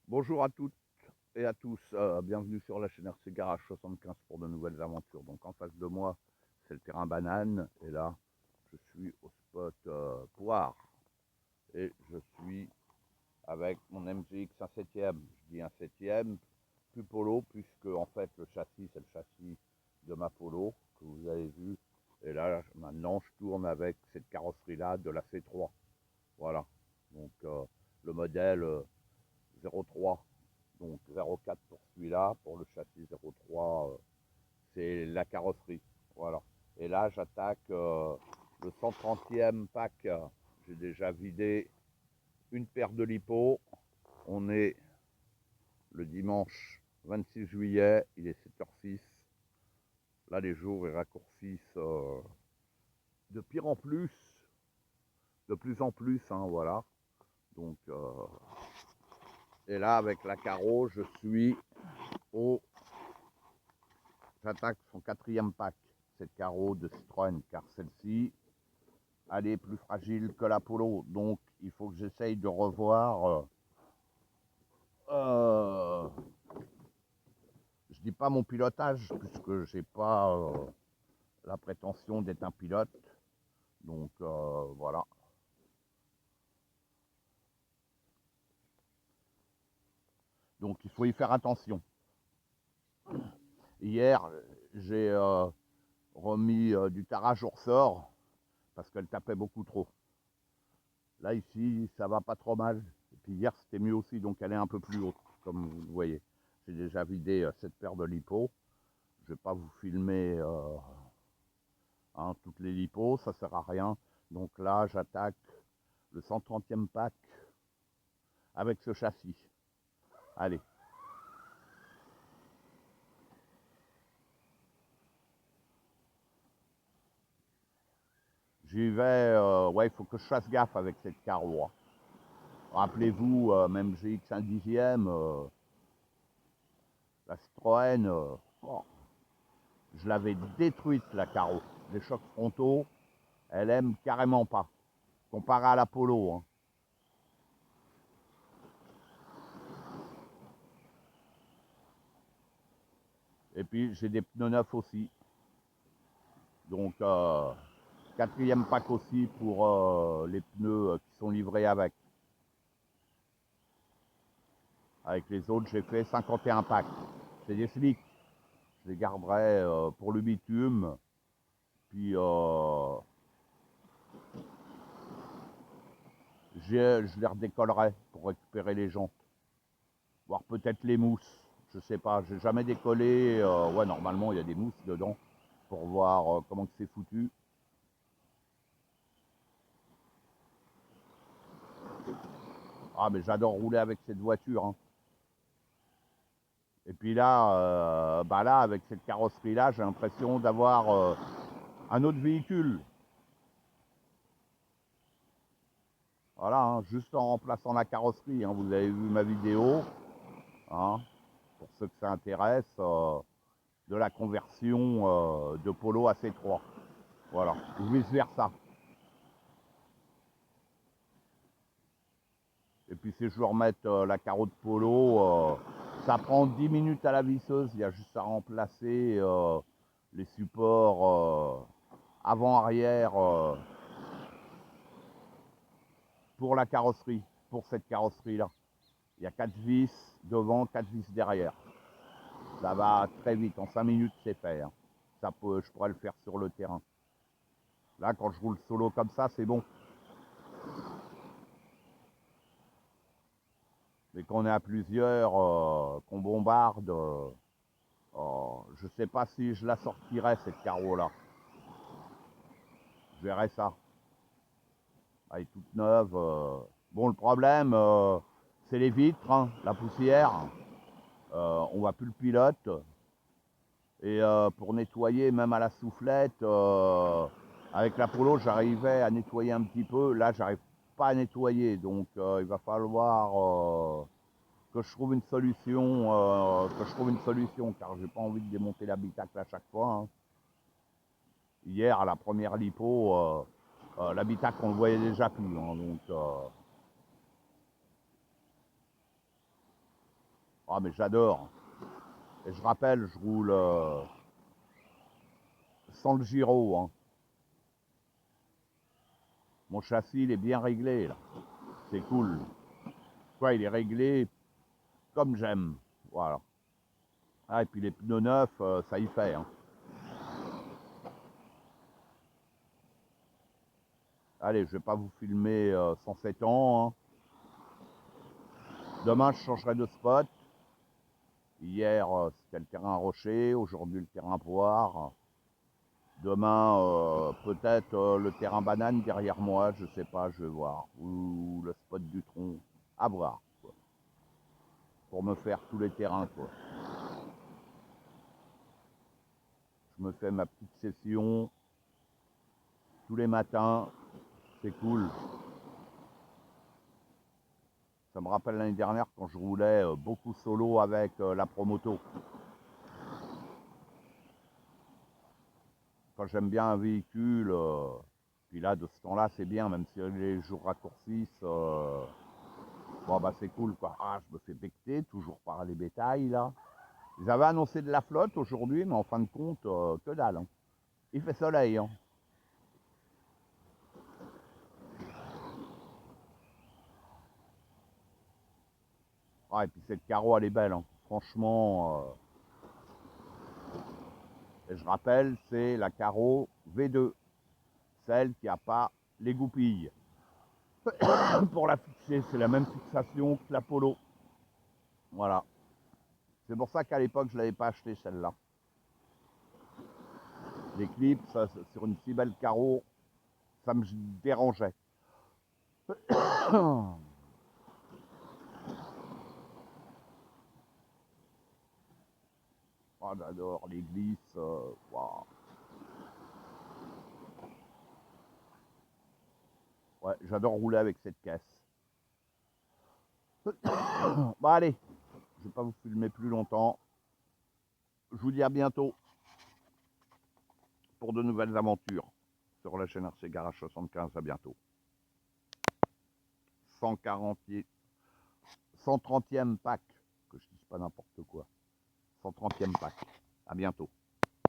Bonjour à toutes et à tous, bienvenue sur la chaîne RC Garage 75 pour de nouvelles aventures. Donc en face de moi, c'est le terrain banane et là, je suis au spot poire et je suis avec mon MGX un septième. Je dis un septième, plus polo puisque en fait le châssis c'est le châssis de ma polo que vous avez vu. Et là maintenant je tourne avec cette carrosserie là de la C3. Voilà. Donc le modèle 03. Donc 0,4 pour celui-là, pour le châssis 0,3, c'est la carrosserie. Voilà. Et là, j'attaque le 130e pack. J'ai déjà vidé une paire de lipo. On est le dimanche 26 juillet, il est 7h06. Là, les jours ils raccourcissent de pire en plus, de plus en plus, hein, voilà. Donc, et là, avec la carreau, je suis au j'attaque son quatrième pack, cette carreau de Citroën, car celle-ci, elle est plus fragile que la Polo. Donc, il faut que j'essaye de revoir. Je dis pas mon pilotage, puisque j'ai pas la prétention d'être un pilote. Donc, voilà. Donc, il faut y faire attention. Hier, j'ai remis du tarage au ressort, parce qu'elle tapait beaucoup trop. Là, ici, ça va pas trop mal. Et puis hier, c'était mieux aussi, donc elle est un peu plus haute, comme vous le voyez. J'ai déjà vidé cette paire de lipos. Je vais pas vous filmer toutes les lipos, ça sert à rien. Donc là, j'attaque le 130e pack avec ce châssis. Allez. J'y vais, ouais, il faut que je fasse gaffe avec cette carreau. Rappelez-vous, même GX un dixième, la Citroën, oh, je l'avais détruite la carreau. Les chocs frontaux, elle aime carrément pas. Comparé à l'Apollo. Hein. Et puis j'ai des pneus neufs aussi. Donc quatrième pack aussi pour les pneus qui sont livrés avec. Avec les autres, j'ai fait 51 packs. C'est des slicks. Je les garderai pour le bitume. Puis je les redécollerai pour récupérer les jantes. Voire peut-être les mousses. Je sais pas, j'ai jamais décollé. Ouais, normalement, il y a des mousses dedans pour voir comment c'est foutu. Ah, mais j'adore rouler avec cette voiture. Hein. Et puis là, là, avec cette carrosserie-là, j'ai l'impression d'avoir un autre véhicule. Voilà, hein, juste en remplaçant la carrosserie. Hein, vous avez vu ma vidéo, hein, pour ceux que ça intéresse, de la conversion de Polo à C3. Voilà, ou vice versa. Et puis si je veux remettre la carreau de Polo, ça prend 10 minutes à la visseuse. Il y a juste à remplacer les supports avant-arrière pour la carrosserie, pour cette carrosserie-là. Il y a 4 vis devant, 4 vis derrière. Ça va très vite, en 5 minutes c'est fait. Hein. Je pourrais le faire sur le terrain. Là, quand je roule solo comme ça, c'est bon. Mais quand on est à plusieurs, qu'on bombarde, je sais pas si je la sortirai cette carreau-là. Je verrai ça. Elle est toute neuve. Bon, le problème, c'est les vitres, hein, la poussière. On voit plus le pilote. Et pour nettoyer, même à la soufflette, avec la Polo, j'arrivais à nettoyer un petit peu. Là, j'arrive pas à nettoyer. Donc, il va falloir que je trouve une solution, car j'ai pas envie de démonter l'habitacle à chaque fois. Hein. Hier, à la première lipo, l'habitacle, on le voyait déjà plus. Hein, donc, Ah, mais j'adore. Et je rappelle, je roule sans le gyro, hein. Mon châssis, il est bien réglé, là. C'est cool. Quoi, il est réglé comme j'aime. Voilà. Ah, et puis les pneus neufs, ça y fait, hein. Allez, je vais pas vous filmer 107 ans, hein. Demain, je changerai de spot. Hier, c'était le terrain rocher. Aujourd'hui, le terrain poire. Demain, peut-être le terrain banane derrière moi. Je sais pas, je vais voir. Ou le spot du tronc. À voir, quoi. Pour me faire tous les terrains, quoi. Je me fais ma petite session tous les matins. C'est cool. Ça me rappelle l'année dernière quand je roulais beaucoup solo avec la Promoto. Quand j'aime bien un véhicule, puis là, de ce temps-là, c'est bien, même si les jours raccourcissent, bon, bah c'est cool, quoi. Ah, je me fais becter, toujours par les bétails, là. Ils avaient annoncé de la flotte aujourd'hui, mais en fin de compte, que dalle, hein. Il fait soleil, hein. Ah, et puis cette Caro, elle est belle, hein. Franchement, et je rappelle, c'est la Caro V2, celle qui n'a pas les goupilles. Pour la fixer, c'est la même fixation que la Polo. Voilà. C'est pour ça qu'à l'époque, je ne l'avais pas acheté celle-là. Les clips, ça, sur une si belle carreau, ça me dérangeait. Oh, j'adore les glisses. Wow. Ouais, j'adore rouler avec cette caisse. Bon, allez, je ne vais pas vous filmer plus longtemps. Je vous dis à bientôt pour de nouvelles aventures sur la chaîne RC Garage 75. À bientôt. 140e, 130e pack, que je dise pas n'importe quoi. 130e pack. À bientôt.